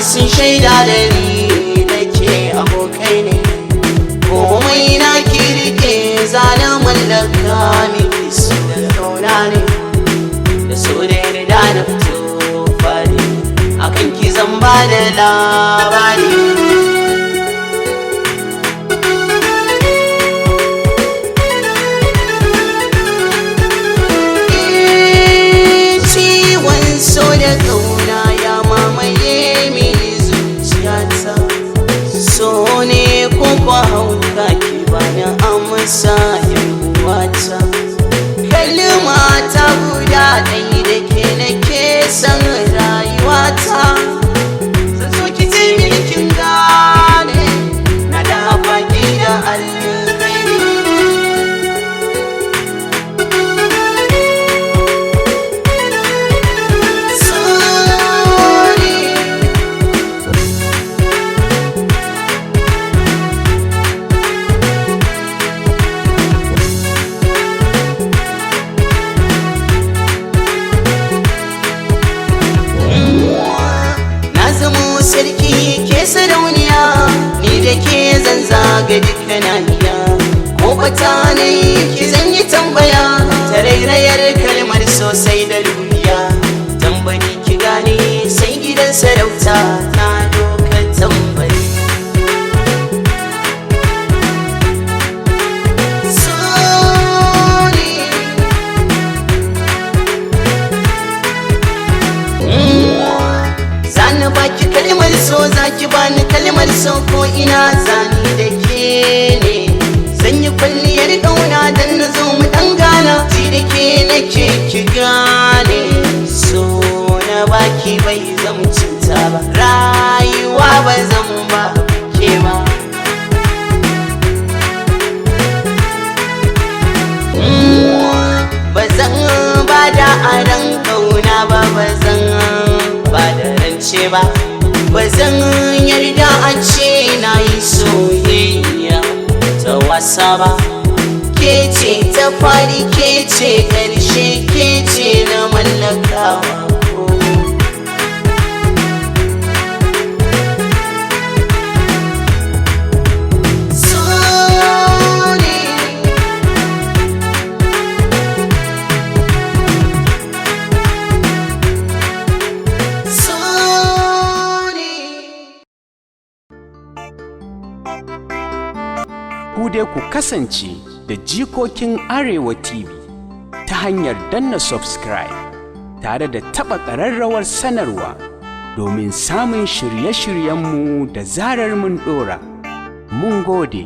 sun shaida da ni da ke abokai ne, komai na kirke zana mallaka miki su da kauna ne, da so da yarda na fito fari akan ki zan ba da labari. Ciwon so da kauna ya mamaye mini zuciyata, so ne ko kwa hauka ki bani amsa yan uwata. Kalma ta guda ɗaya da ke nake san rayuwata, zan so ki ce mini kin gane na da baki da alkhairi. Sarki ke sarauniya, ni da ke zan zaga duka nahiya, ko bata ne ki zan yi tambaya, tarairayar kalmar sosai da duniya, tambari ki gane sai gidan sarauta na dokar tambari. Zani baki kalmar so, zaki bani kalmar so, ko ina zani da ke ne, zan yi kwalliyar ƙauna don na zo mu ɗan gana, ji da ke nake ki gane, so na baki bai zan cinta ba, rayuwa ba zan ba ke ba. Ba zan ba da aron ƙauna ba, ba zan ba da rance ba, ba zan yarda a ce na yi soyayya ta wasa ba. Ke ce ta fari, ke ce ƙarshe, ke ce na mallakawa. Ku dai ku kasance da Jikokin Arewa TV ta hanyar danna subscribe tare da taɓa ƙararrawar sanarwa domin samun shirye-shiryenmu da zarar mun ɗora. Mun gode.